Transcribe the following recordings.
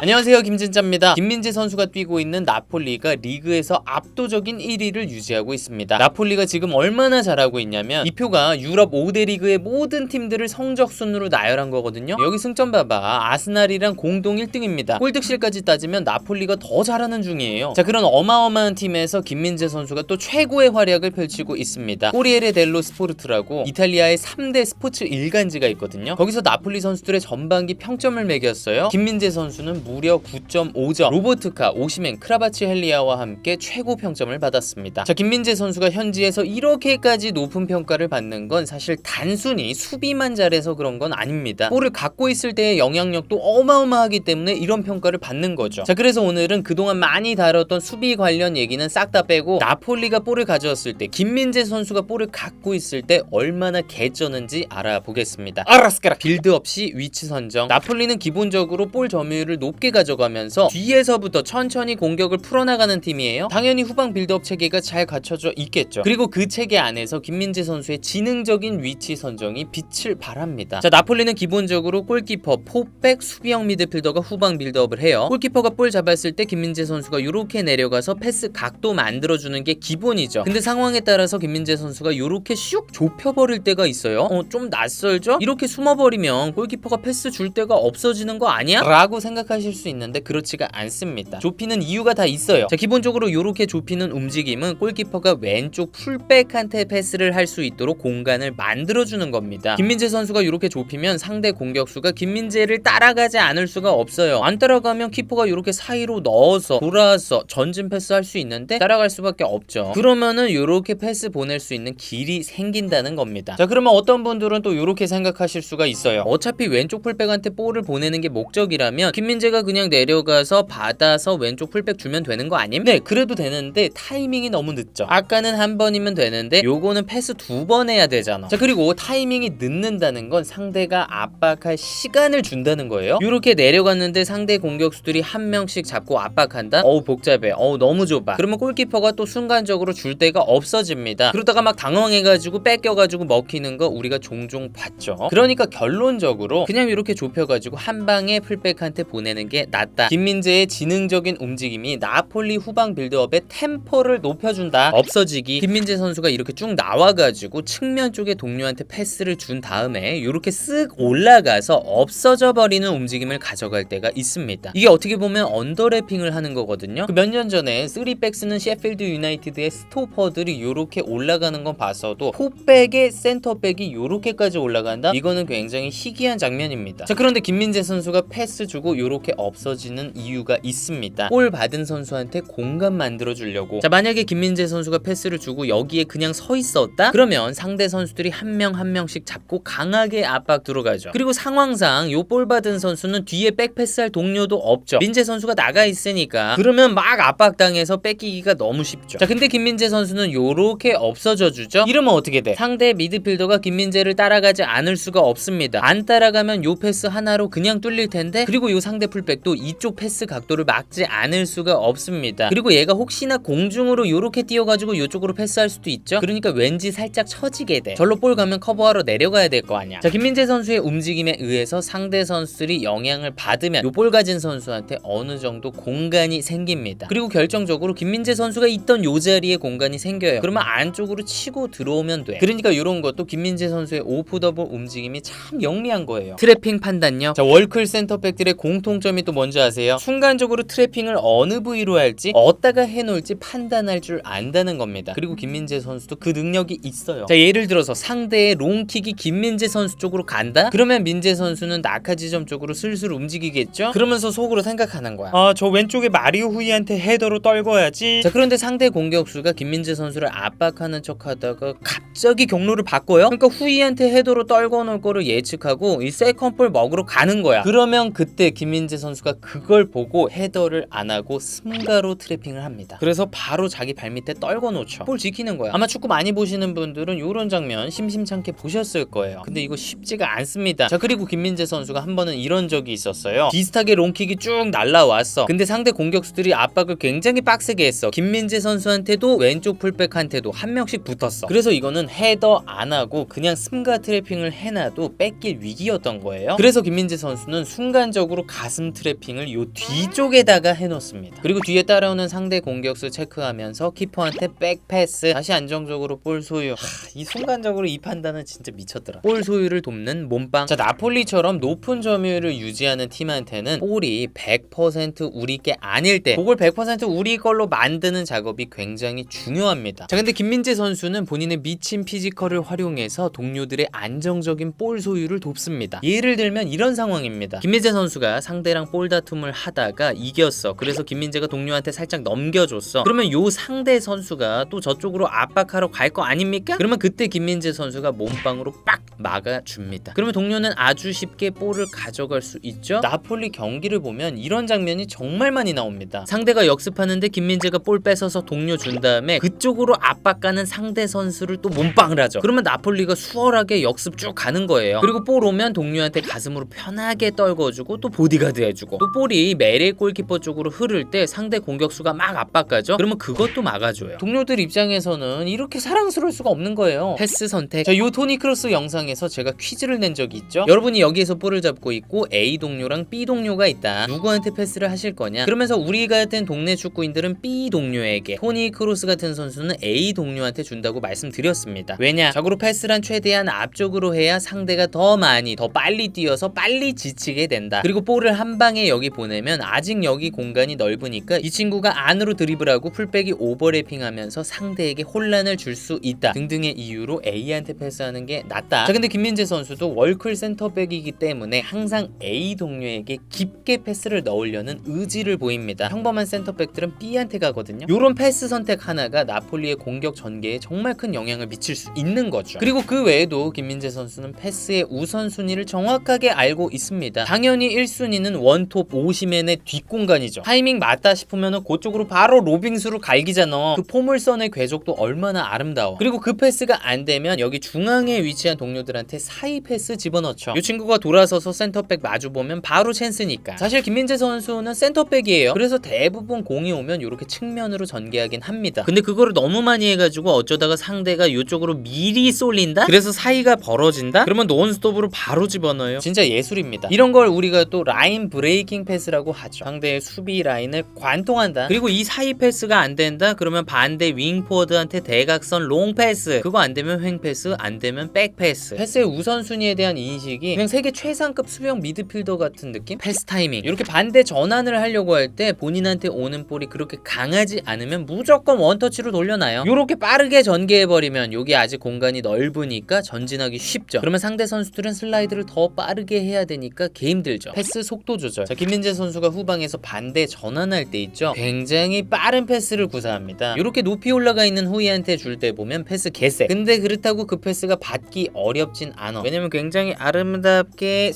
안녕하세요, 김진짜입니다. 김민재 선수가 뛰고 있는 나폴리가 리그에서 압도적인 1위를 유지하고 있습니다. 나폴리가 지금 얼마나 잘하고 있냐면 이 표가 유럽 5대 리그의 모든 팀들을 성적순으로 나열한 거거든요. 여기 승점 봐봐. 아스날이랑 공동 1등입니다. 골득실까지 따지면 나폴리가 더 잘하는 중이에요. 자, 그런 어마어마한 팀에서 김민재 선수가 또 최고의 활약을 펼치고 있습니다. 코리에레 델로 스포르트라고 이탈리아의 3대 스포츠 일간지가 있거든요. 거기서 나폴리 선수들의 전반기 평점을 매겼어요. 김민재 선수는 무려 9.5점, 로버트카, 오시멘, 크라바치헬리아와 함께 최고 평점을 받았습니다. 자, 김민재 선수가 현지에서 이렇게까지 높은 평가를 받는 건 사실 단순히 수비만 잘해서 그런 건 아닙니다. 볼을 갖고 있을 때의 영향력도 어마어마하기 때문에 이런 평가를 받는 거죠. 자, 그래서 오늘은 그동안 많이 다뤘던 수비 관련 얘기는 싹 다 빼고 나폴리가 볼을 가져왔을 때 김민재 선수가 볼을 갖고 있을 때 얼마나 개쩌는지 알아보겠습니다. 알았스까라. 빌드업 시 위치 선정. 나폴리는 기본적으로 볼 점유율을 높게 가져가면서 뒤에서부터 천천히 공격을 풀어나가는 팀이에요. 당연히 후방 빌드업 체계가 잘 갖춰져 있겠죠. 그리고 그 체계 안에서 김민재 선수의 지능적인 위치 선정이 빛을 발합니다. 자, 나폴리는 기본적으로 골키퍼, 포백, 수비형 미드필더가 후방 빌드업을 해요. 골키퍼가 볼 잡았을 때 김민재 선수가 이렇게 내려가서 패스 각도 만들어주는 게 기본이죠. 근데 상황에 따라서 김민재 선수가 이렇게 슉 좁혀버릴 때가 있어요. 좀 낯설죠? 이렇게 숨어버리면 골키퍼가 패스 줄 데가 없어지는 거 아니야? 라고 생각하실 수 있는데 그렇지가 않습니다. 좁히는 이유가 다 있어요. 자, 기본적으로 이렇게 좁히는 움직임은 골키퍼가 왼쪽 풀백한테 패스를 할 수 있도록 공간을 만들어주는 겁니다. 김민재 선수가 이렇게 좁히면 상대 공격수가 김민재를 따라가지 않을 수가 없어요. 안 따라가면 키퍼가 이렇게 사이로 넣어서 돌아서 전진 패스 할 수 있는데 따라갈 수밖에 없죠. 그러면은 이렇게 패스 보낼 수 있는 길이 생긴다는 겁니다. 자, 그러면 어떤 분들은 또 이렇게 생각하실 수가 있어요. 어차피 왼쪽 풀백한테 볼을 보내는 게 목적이라면 김민재가 그냥 내려가서 받아서 왼쪽 풀백 주면 되는 거 아님? 네, 그래도 되는데 타이밍이 너무 늦죠. 아까는 한 번이면 되는데 요거는 패스 2번 해야 되잖아. 자, 그리고 타이밍이 늦는다는 건 상대가 압박할 시간을 준다는 거예요. 이렇게 내려갔는데 상대 공격수들이 한 명씩 잡고 압박한다? 복잡해. 너무 좁아. 그러면 골키퍼가 또 순간적으로 줄 데가 없어집니다. 그러다가 막 당황해가지고 뺏겨가지고 먹히는 거 우리가 종종 봤죠. 그러니까 결론적으로 그냥 이렇게 좁혀가지고 한 방에 풀백한테 보내는 게 낫다. 김민재의 지능적인 움직임이 나폴리 후방 빌드업의 템포를 높여준다. 없어지기. 김민재 선수가 이렇게 쭉 나와가지고 측면 쪽에 동료한테 패스를 준 다음에 이렇게 쓱 올라가서 없어져 버리는 움직임을 가져갈 때가 있습니다. 이게 어떻게 보면 언더래핑을 하는 거거든요. 그 몇 년 전에 3백스는 셰필드 유나이티드의 스토퍼들이 이렇게 올라가는 건 봤어도 포백의 센터백이 이렇게까지 올라간다? 이거는 굉장히 희귀한 장면입니다. 자, 그런데 김민재 선수가 패스 주고 이렇게 없어지는 이유가 있습니다. 골 받은 선수한테 공간 만들어 주려고. 자, 만약에 김민재 선수가 패스를 주고 여기에 그냥 서 있었다? 그러면 상대 선수들이 한 명 한 명씩 잡고 강하게 압박 들어가죠. 그리고 상황상 요 볼 받은 선수는 뒤에 백패스할 동료도 없죠. 민재 선수가 나가 있으니까 그러면 막 압박당해서 뺏기기가 너무 쉽죠. 자, 근데 김민재 선수는 요렇게 없어져 주죠. 이러면 어떻게 돼? 상대 미드필더가 김민재를 따라가지 않을 수가 없습니다. 안 따라가면 요 패스 하나로 그냥 뚫릴 텐데, 그리고 요 상대 풀백도 이쪽 패스 각도를 막지 않을 수가 없습니다. 그리고 얘가 혹시나 공중으로 요렇게 뛰어가지고 요쪽으로 패스할 수도 있죠. 그러니까 왠지 살짝 처지게 돼. 절로 볼 가면 커버하러 내려가야 될 거 아니야. 자, 김민재 선수의 움직임에 의해서 상대 선수들이 영향을 받으면 요 볼 가진 선수한테 어느 정도 공간이 생깁니다. 그리고 결정적으로 김민재 선수가 있던 요 자리에 공간이 생겨요. 그러면 안쪽으로 치고 들어오면 돼. 그러니까 이런 것도 김민재 선수의 오프 더블 움직임이 참 영리한 거예요. 트래핑 판단력. 자, 월클 센터백들의 공통점이 또 뭔지 아세요? 순간적으로 트래핑을 어느 부위로 할지 어디다가 해놓을지 판단할 줄 안다는 겁니다. 그리고 김민재 선수도 그 능력이 있어요. 자, 예를 들어서 상대의 롱킥이 김민재 선수 쪽으로 간다? 그러면 민재 선수는 낙하지점 쪽으로 슬슬 움직이겠죠? 그러면서 속으로 생각하는 거야. 저 왼쪽에 마리오 후이한테 헤더로 떨궈야지. 자, 그런데 상대 공격수가 김민재 선수를 압박하는 척 하다가 갑자기 경로를 바꿔요. 그러니까 후이한테 헤더로 떨궈 놓을 거를 예측하고 이 세컨볼 먹으러 가는 거야. 그러면 그때 김민재 선수가 그걸 보고 헤더를 안 하고 승가로 트래핑을 합니다. 그래서 바로 자기 발밑에 떨궈 놓죠. 볼 지키는 거야. 아마 축구 많이 보시는 분들은 이런 장면 심심찮게 보셨을 거예요. 근데 이거 쉽지가 않습니다. 자, 그리고 김민재 선수가 한 번은 이런 적이 있었어요. 비슷하게 롱킥이 쭉 날라왔어. 근데 상대 공격수들이 압박을 굉장히 빡세게 했어. 김민재 선수한테도 왼쪽 풀백한테도 한 명씩 붙었어. 그래서 이거는 헤더 안 하고 그냥 승가 트래핑을 해놔도 뺏길 위기였던 거예요. 그래서 김민재 선수는 순간적으로 가슴 높은 트래핑을 요 뒤쪽에다가 해놓습니다. 그리고 뒤에 따라오는 상대 공격수 체크하면서 키퍼한테 백패스, 다시 안정적으로 볼 소유. 이 순간적으로 이 판단은 진짜 미쳤더라. 볼 소유를 돕는 몸빵. 자, 나폴리처럼 높은 점유율을 유지하는 팀한테는 볼이 100% 우리 게 아닐 때 그걸 100% 우리 걸로 만드는 작업이 굉장히 중요합니다. 자, 근데 김민재 선수는 본인의 미친 피지컬을 활용해서 동료들의 안정적인 볼 소유를 돕습니다. 예를 들면 이런 상황입니다. 김민재 선수가 상대랑 볼 다툼을 하다가 이겼어. 그래서 김민재가 동료한테 살짝 넘겨줬어. 그러면 요 상대 선수가 또 저쪽으로 압박하러 갈 거 아닙니까? 그러면 그때 김민재 선수가 몸빵으로 빡 막아줍니다. 그러면 동료는 아주 쉽게 볼을 가져갈 수 있죠. 나폴리 경기를 보면 이런 장면이 정말 많이 나옵니다. 상대가 역습하는데 김민재가 볼 뺏어서 동료 준 다음에 그쪽으로 압박가는 상대 선수를 또 몸빵을 하죠. 그러면 나폴리가 수월하게 역습 쭉 가는 거예요. 그리고 볼 오면 동료한테 가슴으로 편하게 떨궈주고 또 보디가드 해주고, 또 볼이 메레 골키퍼 쪽으로 흐를 때 상대 공격수가 막 압박가죠. 그러면 그것도 막아줘요. 동료들 입장에서는 이렇게 사랑스러울 수가 없는 거예요. 패스 선택. 자, 요 토니 크로스 영상에서 제가 퀴즈를 낸 적이 있죠. 여러분이 여기에서 볼을 잡고 있고 A 동료랑 B 동료가 있다. 누구한테 패스를 하실 거냐? 그러면서 우리 같은 동네 축구인들은 B 동료에게, 토니 크로스 같은 선수는 A 동료한테 준다고 말씀드렸습니다. 왜냐? 적으로 패스란 최대한 앞쪽으로 해야 상대가 더 많이 더 빨리 뛰어서 빨리 지치게 된다. 그리고 볼을 한 방에 여기 보내면 아직 여기 공간이 넓으니까 이 친구가 안으로 드리블하고 풀백이 오버래핑하면서 상대에게 혼란을 줄 수 있다 등등의 이유로 A한테 패스하는 게 낫다. 자, 근데 김민재 선수도 월클 센터백이기 때문에 항상 A 동료에게 깊게 패스를 넣으려는 의지를 보입니다. 평범한 센터백들은 B한테 가거든요. 요런 패스 선택 하나가 나폴리의 공격 전개에 정말 큰 영향을 미칠 수 있는 거죠. 그리고 그 외에도 김민재 선수는 패스의 우선순위를 정확하게 알고 있습니다. 당연히 1순위는 원톱 오시멘의 뒷공간이죠. 타이밍 맞다 싶으면 그쪽으로 바로 로빙수로 갈기잖아. 그 포물선의 궤적도 얼마나 아름다워. 그리고 그 패스가 안 되면 여기 중앙에 위치한 동료들한테 사이 패스 집어넣죠. 이 친구가 돌아서서 센터백 마주보면 바로 찬스니까. 사실 김민재 선수는 센터백이에요. 그래서 대부분 공이 오면 이렇게 측면으로 전개하긴 합니다. 근데 그거를 너무 많이 해가지고 어쩌다가 상대가 이쪽으로 미리 쏠린다? 그래서 사이가 벌어진다? 그러면 논스톱으로 바로 집어넣어요. 진짜 예술입니다. 이런 걸 우리가 또 라인 브레이킹 패스라고 하죠. 상대의 수비 라인을 관통한다. 그리고 이 사이 패스가 안 된다? 그러면 반대 윙 포워드한테 대각선 롱 패스. 그거 안 되면 횡 패스, 안 되면 백 패스. 패스의 우선순위에 대한 인식이 그냥 세계 최상급 수비형 미드필더 같은 느낌? 패스 타이밍. 이렇게 반대 전환을 하려고 할 때 본인한테 오는 볼이 그렇게 강하지 않으면 무조건 원터치로 돌려놔요. 요렇게 빠르게 전개해버리면 여기 아직 공간이 넓으니까 전진하기 쉽죠. 그러면 상대 선수들은 슬라이드를 더 빠르게 해야 되니까 개 힘들죠. 패스 속도 조절. 자, 김민재 선수가 후방에서 반대 전환할 때 있죠. 굉장히 빠른 패스를 구사합니다. 이렇게 높이 올라가 있는 후이한테 줄 때 보면 패스 개쎄. 근데 그렇다고 그 패스가 받기 어렵진 않아. 왜냐면 굉장히 아름답게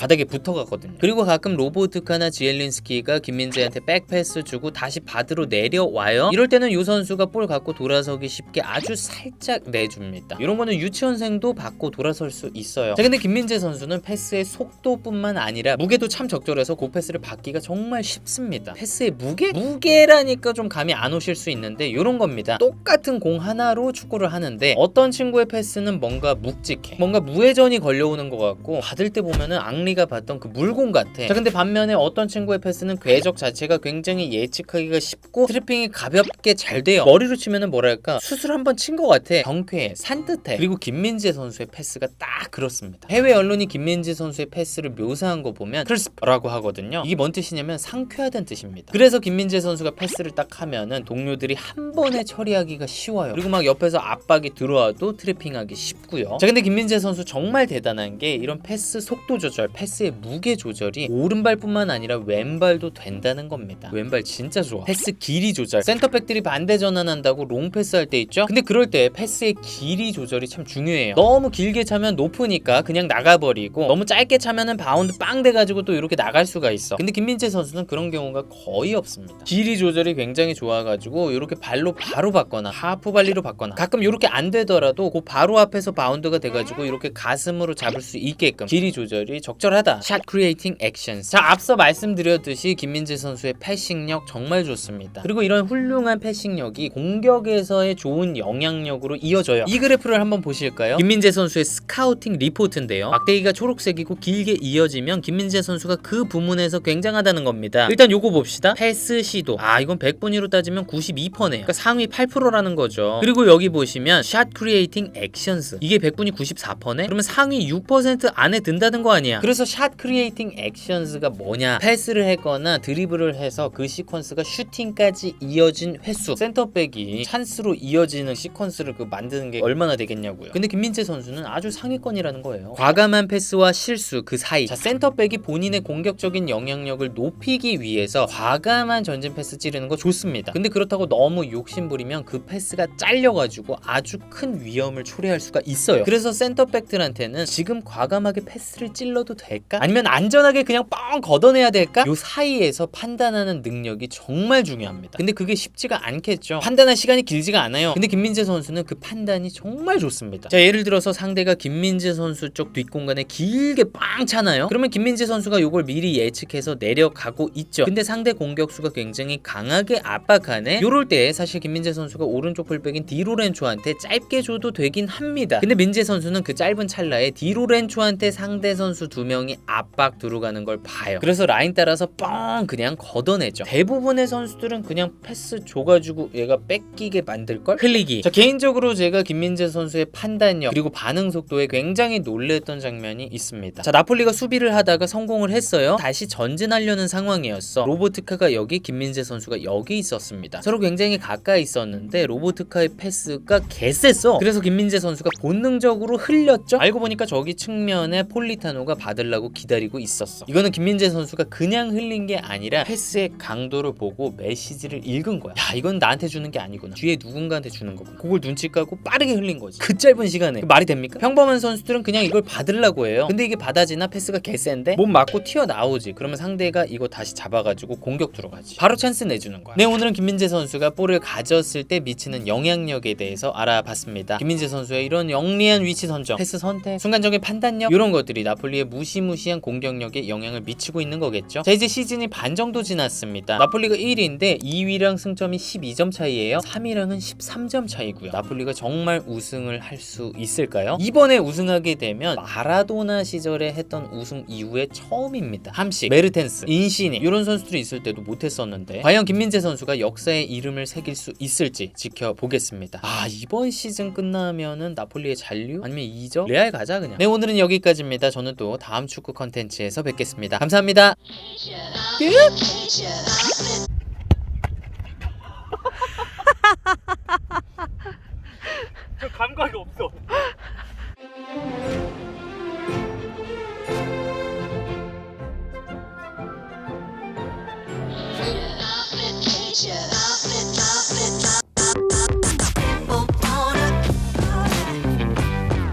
바닥에 붙어가거든요. 그리고 가끔 로보트카나 지엘린스키가 김민재한테 백패스 주고 다시 바드로 내려와요. 이럴 때는 이 선수가 볼 갖고 돌아서기 쉽게 아주 살짝 내줍니다. 이런 거는 유치원생도 받고 돌아설 수 있어요. 자, 근데 김민재 선수는 패스의 속도뿐만 아니라 무게도 참 적절해서 그 패스를 받기가 정말 쉽습니다. 패스의 무게? 무게라니까 좀 감이 안 오실 수 있는데 이런 겁니다. 똑같은 공 하나로 축구를 하는데 어떤 친구의 패스는 뭔가 묵직해. 뭔가 무회전이 걸려오는 것 같고 받을 때 보면은 앙리가 봤던 그 물공 같아. 자, 근데 반면에 어떤 친구의 패스는 궤적 자체가 굉장히 예측하기가 쉽고 트래핑이 가볍게 잘 돼요. 머리로 치면은 뭐랄까 수술 한번 친 것 같아. 경쾌해, 산뜻해. 그리고 김민재 선수의 패스가 딱 그렇습니다. 해외 언론이 김민재 선수의 패스를 묘사한 거 보면 크리스프라고 하거든요. 이게 뭔 뜻이냐면 상쾌하다는 뜻입니다. 그래서 김민재 선수가 패스를 딱 하면은 동료들이 한 번에 처리하기가 쉬워요. 그리고 막 옆에서 압박이 들어와도 트래핑하기 쉽고요. 자, 근데 김민재 선수 정말 대단한 게 이런 패스 속도 조절, 패스의 무게 조절이 오른발뿐만 아니라 왼발도 된다는 겁니다. 왼발 진짜 좋아. 패스 길이 조절. 센터백들이 반대 전환한다고 롱 패스 할 때 있죠? 근데 그럴 때 패스의 길이 조절이 참 중요해요. 너무 길게 차면 높으니까 그냥 나가버리고 너무 짧게 차면은 바운드 빵 돼가지고 또 이렇게 나갈 수가 있어. 근데 김민재 선수는 그런 경우가 거의 없습니다. 길이 조절이 굉장히 좋아가지고 이렇게 발로 바로 받거나 하프 발리로 받거나 가끔 이렇게 안 되더라도 그 바로 앞에서 바운드가 돼가지고 이렇게 가슴으로 잡을 수 있게끔 길이 조절이 적절합니다. 적절하다. 샷 크리에이팅 액션스. 자, 앞서 말씀드렸듯이 김민재 선수의 패싱력 정말 좋습니다. 그리고 이런 훌륭한 패싱력이 공격에서의 좋은 영향력으로 이어져요. 이 그래프를 한번 보실까요? 김민재 선수의 스카우팅 리포트인데요. 막대기가 초록색이고 길게 이어지면 김민재 선수가 그 부문에서 굉장하다는 겁니다. 일단 요거 봅시다. 패스 시도. 이건 100분위로 따지면 92%네요. 그러니까 상위 8%라는 거죠. 그리고 여기 보시면 샷 크리에이팅 액션스. 이게 100분위 94%네? 그러면 상위 6% 안에 든다는 거 아니야. 그래서 샷 크리에이팅 액션스가 뭐냐? 패스를 했거나 드리블을 해서 그 시퀀스가 슈팅까지 이어진 횟수. 센터백이 찬스로 이어지는 시퀀스를 만드는 게 얼마나 되겠냐고요. 근데 김민재 선수는 아주 상위권이라는 거예요. 과감한 패스와 실수 그 사이. 자, 센터백이 본인의 공격적인 영향력을 높이기 위해서 과감한 전진 패스 찌르는 거 좋습니다. 근데 그렇다고 너무 욕심부리면 그 패스가 잘려가지고 아주 큰 위험을 초래할 수가 있어요. 그래서 센터백들한테는 지금 과감하게 패스를 찔러도 될까? 아니면 안전하게 그냥 뻥 걷어내야 될까? 요 사이에서 판단하는 능력이 정말 중요합니다. 근데 그게 쉽지가 않겠죠. 판단할 시간이 길지가 않아요. 근데 김민재 선수는 그 판단이 정말 좋습니다. 자, 예를 들어서 상대가 김민재 선수 쪽 뒷공간에 길게 빵 차나요? 그러면 김민재 선수가 요걸 미리 예측해서 내려가고 있죠. 근데 상대 공격수가 굉장히 강하게 압박하네? 요럴 때 사실 김민재 선수가 오른쪽 풀백인 디로렌초한테 짧게 줘도 되긴 합니다. 근데 민재 선수는 그 짧은 찰나에 디로렌초한테 상대 선수 2명이 압박 들어가는 걸 봐요. 그래서 라인 따라서 뻥 그냥 걷어내죠. 대부분의 선수들은 그냥 패스 줘가지고 얘가 뺏기게 만들걸? 흘리기. 자, 개인적으로 제가 김민재 선수의 판단력 그리고 반응 속도에 굉장히 놀랬던 장면이 있습니다. 자, 나폴리가 수비를 하다가 성공을 했어요. 다시 전진하려는 상황이었어. 로보트카가 여기, 김민재 선수가 여기 있었습니다. 서로 굉장히 가까이 있었는데 로보트카의 패스가 개셌어. 그래서 김민재 선수가 본능적으로 흘렸죠. 알고 보니까 저기 측면에 폴리타노가 받으려고 기다리고 있었어. 이거는 김민재 선수가 그냥 흘린 게 아니라 패스의 강도를 보고 메시지를 읽은 거야. 야, 이건 나한테 주는 게 아니구나. 뒤에 누군가한테 주는 거구나. 그걸 눈치 까고 빠르게 흘린 거지. 그 짧은 시간에. 말이 됩니까? 평범한 선수들은 그냥 이걸 받으려고 해요. 근데 이게 받아지나 패스가 개센데 몸 맞고 튀어나오지. 그러면 상대가 이거 다시 잡아가지고 공격 들어가지. 바로 찬스 내주는 거야. 네, 오늘은 김민재 선수가 볼을 가졌을 때 미치는 영향력에 대해서 알아봤습니다. 김민재 선수의 이런 영리한 위치 선정, 패스 선택, 순간적인 판단력 이런 것들이 나폴리의 무시무시한 공격력에 영향을 미치고 있는 거겠죠. 자, 이제 시즌이 반 정도 지났습니다. 나폴리가 1위인데 2위랑 승점이 12점 차이예요. 3위랑은 13점 차이고요. 나폴리가 정말 우승을 할 수 있을까요? 이번에 우승하게 되면 마라도나 시절에 했던 우승 이후에 처음입니다. 함식, 메르텐스, 인시니 이런 선수들이 있을 때도 못했었는데 과연 김민재 선수가 역사의 이름을 새길 수 있을지 지켜보겠습니다. 이번 시즌 끝나면은 나폴리의 잔류? 아니면 이적? 레알 가자 그냥. 네, 오늘은 여기까지입니다. 저는 또 다음 축구 컨텐츠에서 뵙겠습니다. 감사합니다. 저 감각이 없어. Shut up and